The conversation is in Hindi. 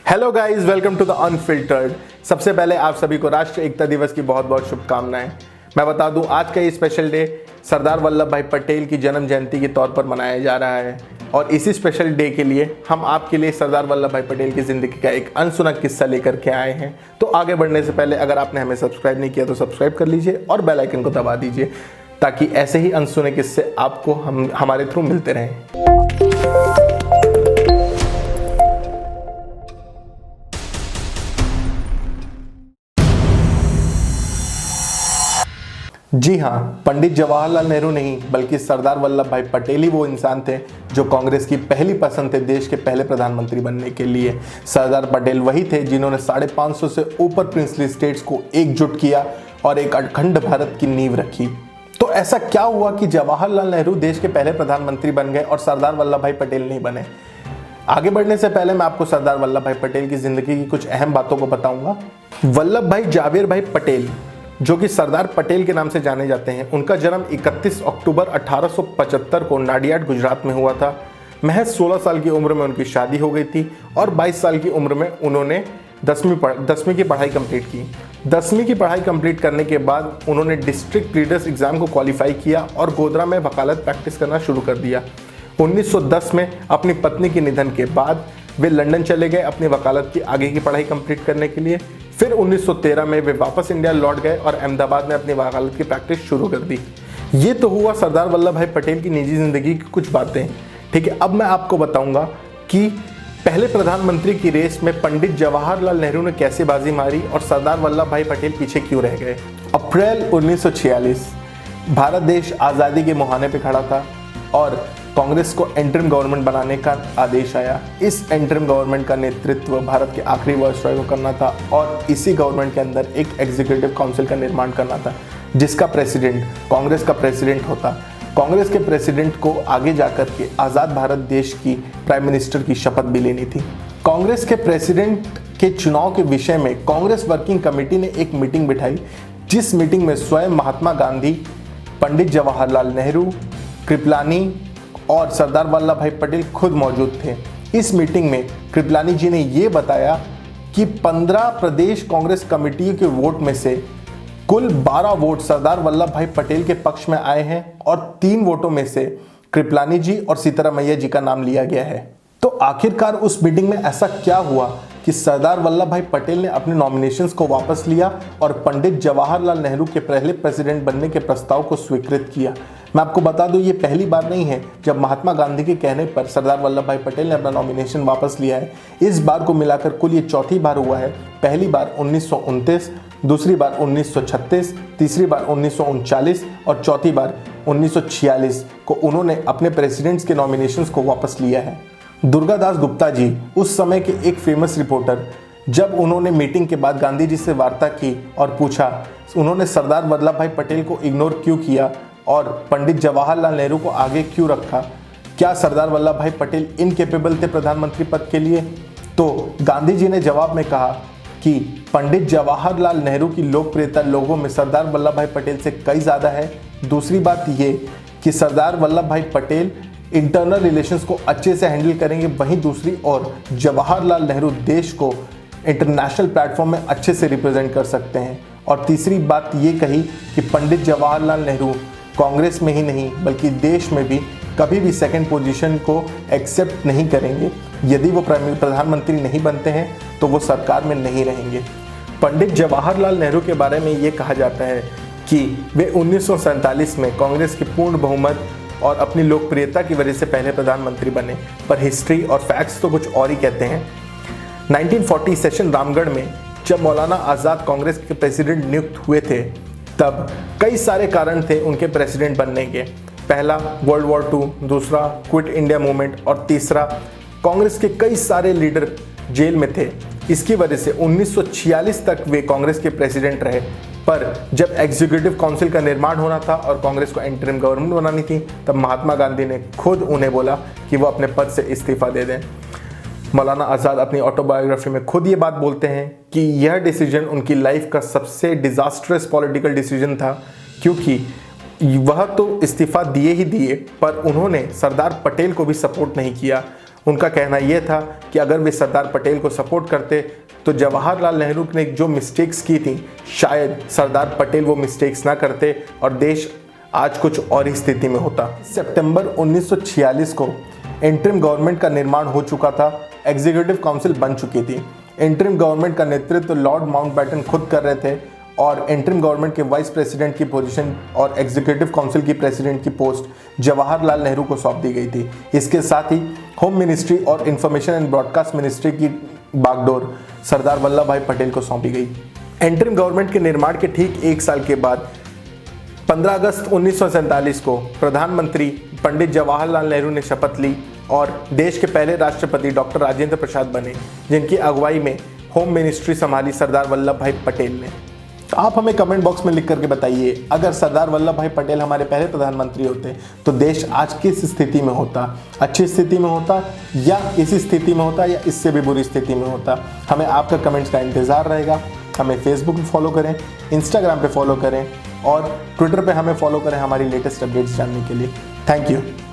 Hello guys, welcome to the unfiltered. सबसे पहले आप सभी को राष्ट्रीय एकता दिवस की बहुत बहुत शुभकामनाएं। मैं बता दूं, आज का ये स्पेशल डे सरदार वल्लभ भाई पटेल की जन्म जयंती के तौर पर मनाया जा रहा है और इसी स्पेशल डे के लिए हम आपके लिए सरदार वल्लभ भाई पटेल की ज़िंदगी का एक अनसुना किस्सा लेकर के आए हैं। तो आगे बढ़ने से पहले अगर आपने हमें सब्सक्राइब नहीं किया तो सब्सक्राइब कर लीजिए और बेल आइकन को दबा दीजिए ताकि ऐसे ही अनसुने किस्से आपको हमारे थ्रू मिलते रहें। जी हाँ, पंडित जवाहरलाल नेहरू नहीं बल्कि सरदार वल्लभ भाई पटेल ही वो इंसान थे जो कांग्रेस की पहली पसंद थे देश के पहले प्रधानमंत्री बनने के लिए। सरदार पटेल वही थे जिन्होंने 550 से ऊपर प्रिंसली स्टेट्स को एकजुट किया और एक अखंड भारत की नींव रखी। तो ऐसा क्या हुआ कि जवाहरलाल नेहरू देश के पहले प्रधानमंत्री बन गए और सरदार वल्लभ भाई पटेल नहीं बने? आगे बढ़ने से पहले मैं आपको सरदार वल्लभ भाई पटेल की जिंदगी की कुछ अहम बातों को बताऊंगा। वल्लभ भाई जावेर भाई पटेल, जो कि सरदार पटेल के नाम से जाने जाते हैं, उनका जन्म 31 अक्टूबर 1875 को नाडियाड गुजरात में हुआ था। महज 16 साल की उम्र में उनकी शादी हो गई थी और 22 साल की उम्र में उन्होंने 10वीं की पढ़ाई कंप्लीट की। 10वीं की पढ़ाई कंप्लीट करने के बाद उन्होंने डिस्ट्रिक्ट लीडर्स एग्जाम को क्वालिफाई किया और गोधरा में वकालत प्रैक्टिस करना शुरू कर दिया। 1910 में अपनी पत्नी के निधन के बाद वे लंदन चले गए अपनी वकालत की आगे की पढ़ाई कंप्लीट करने के लिए। फिर 1913 में वे वापस इंडिया लौट गए और अहमदाबाद में अपनी वकालत की प्रैक्टिस शुरू कर दी। ये तो हुआ सरदार वल्लभ भाई पटेल की निजी जिंदगी की कुछ बातें। ठीक है, अब मैं आपको बताऊंगा कि पहले प्रधानमंत्री की रेस में पंडित जवाहरलाल नेहरू ने कैसे बाजी मारी और सरदार वल्लभ भाई पटेल पीछे क्यों रह गए। अप्रैल 1946 भारत देश आज़ादी के मुहाने पे खड़ा था और कांग्रेस को एंटरिम गवर्नमेंट बनाने का आदेश आया। इस एंटरिम गवर्नमेंट का नेतृत्व भारत के आखिरी वायसरॉय को करना था और इसी गवर्नमेंट के अंदर एक एग्जीक्यूटिव काउंसिल का निर्माण करना था जिसका प्रेसिडेंट कांग्रेस का प्रेसिडेंट होता। कांग्रेस के प्रेसिडेंट को आगे जाकर के आज़ाद भारत देश की प्राइम मिनिस्टर की शपथ भी लेनी थी। कांग्रेस के प्रेसिडेंट के चुनाव के विषय में कांग्रेस वर्किंग कमेटी ने एक मीटिंग बिठाई, जिस मीटिंग में स्वयं महात्मा गांधी, पंडित जवाहरलाल नेहरू, कृपलानी और सरदार वल्लभ भाई पटेल खुद मौजूद थे। इस मीटिंग में कृपलानी जी ने ये बताया कि 15 प्रदेश कांग्रेस कमेटी के वोट में से कुल 12 वोट सरदार वल्लभ भाई पटेल के पक्ष में आए हैं और 3 वोटों में से कृपलानी जी और सीतारामैया जी का नाम लिया गया है। तो आखिरकार उस मीटिंग में ऐसा क्या हुआ कि सरदार वल्लभ भाई पटेल ने अपने नॉमिनेशंस को वापस लिया और पंडित जवाहरलाल नेहरू के पहले प्रेसिडेंट बनने के प्रस्ताव को स्वीकृत किया। मैं आपको बता दूं, ये पहली बार नहीं है जब महात्मा गांधी के कहने पर सरदार वल्लभ भाई पटेल ने अपना नॉमिनेशन वापस लिया है। इस बार को मिलाकर कुल ये चौथी बार हुआ है। पहली बार 1929, दूसरी बार 1936, तीसरी बार 1939 और चौथी बार 1946 को उन्होंने अपने प्रेसिडेंट्स के नॉमिनेशंस को वापस लिया है। दुर्गादास गुप्ता जी, उस समय के एक फेमस रिपोर्टर, जब उन्होंने मीटिंग के बाद गांधी जी से वार्ता की और पूछा उन्होंने सरदार वल्लभ भाई पटेल को इग्नोर क्यों किया और पंडित जवाहरलाल नेहरू को आगे क्यों रखा, क्या सरदार वल्लभ भाई पटेल इनकेपेबल थे प्रधानमंत्री पद के लिए, तो गांधी जी ने जवाब में कहा कि पंडित जवाहरलाल नेहरू की लोकप्रियता लोगों में सरदार वल्लभ भाई पटेल से कई ज़्यादा है। दूसरी बात ये कि सरदार वल्लभ भाई पटेल इंटरनल रिलेशंस को अच्छे से हैंडल करेंगे, वहीं दूसरी ओर जवाहरलाल नेहरू देश को इंटरनेशनल प्लेटफॉर्म में अच्छे से रिप्रेजेंट कर सकते हैं। और तीसरी बात ये कही कि पंडित जवाहरलाल नेहरू कांग्रेस में ही नहीं बल्कि देश में भी कभी भी सेकंड पोजीशन को एक्सेप्ट नहीं करेंगे। यदि वो प्रधानमंत्री नहीं बनते हैं तो वो सरकार में नहीं रहेंगे। पंडित जवाहरलाल नेहरू के बारे में ये कहा जाता है कि वे 1947 में कांग्रेस के पूर्ण बहुमत और अपनी लोकप्रियता की वजह से पहले प्रधानमंत्री बने, पर हिस्ट्री और फैक्ट्स तो कुछ और ही कहते हैं। 1940 सेशन रामगढ़ में जब मौलाना आज़ाद कांग्रेस के प्रेसिडेंट नियुक्त हुए थे तब कई सारे कारण थे उनके प्रेसिडेंट बनने के। पहला वर्ल्ड वॉर II, दूसरा क्विट इंडिया मूवमेंट और तीसरा कांग्रेस के कई सारे लीडर जेल में थे। इसकी वजह से 1946 तक वे कांग्रेस के प्रेसिडेंट रहे, पर जब एग्जीक्यूटिव काउंसिल का निर्माण होना था और कांग्रेस को इंटरिम गवर्नमेंट बनानी थी तब महात्मा गांधी ने खुद उन्हें बोला कि वो अपने पद से इस्तीफा दे दें। मौलाना आज़ाद अपनी ऑटोबायोग्राफी में खुद ये बात बोलते हैं कि यह डिसीजन उनकी लाइफ का सबसे डिजास्टरस पॉलिटिकल डिसीजन था, क्योंकि वह तो इस्तीफा दिए ही दिए पर उन्होंने सरदार पटेल को भी सपोर्ट नहीं किया उनका कहना यह था कि अगर वे सरदार पटेल को सपोर्ट करते तो जवाहरलाल नेहरू ने जो मिस्टेक्स की थी शायद सरदार पटेल वो मिस्टेक्स ना करते और देश आज कुछ और ही स्थिति में होता। सितंबर 1946 को इंटरिम गवर्नमेंट का निर्माण हो चुका था, एग्जीक्यूटिव काउंसिल बन चुकी थी। इंटरिम गवर्नमेंट का नेतृत्व लॉर्ड माउंटबेटन खुद कर रहे थे और इंटरिम गवर्नमेंट के वाइस प्रेसिडेंट की पोजीशन और एग्जीक्यूटिव काउंसिल की प्रेसिडेंट की पोस्ट जवाहरलाल नेहरू को सौंप दी गई थी। इसके साथ ही होम मिनिस्ट्री और इंफॉर्मेशन एंड ब्रॉडकास्ट मिनिस्ट्री की बागडोर सरदार वल्लभ भाई पटेल को सौंपी गई। इंटरिम गवर्नमेंट के निर्माण के ठीक एक साल के बाद 15 अगस्त 1947 को प्रधानमंत्री पंडित जवाहरलाल नेहरू ने शपथ ली और देश के पहले राष्ट्रपति डॉक्टर राजेंद्र प्रसाद बने, जिनकी अगुवाई में होम मिनिस्ट्री संभाली सरदार वल्लभ भाई पटेल ने। तो आप हमें कमेंट बॉक्स में लिख करके बताइए, अगर सरदार वल्लभ भाई पटेल हमारे पहले प्रधानमंत्री होते तो देश आज किस स्थिति में होता, अच्छी स्थिति में होता या इसी स्थिति में होता या इससे भी बुरी स्थिति में होता। हमें आपका कमेंट्स का इंतज़ार रहेगा। हमें फेसबुक पे फॉलो करें, इंस्टाग्राम पे फॉलो करें और ट्विटर पे हमें फॉलो करें हमारी लेटेस्ट अपडेट्स जानने के लिए। Thank you.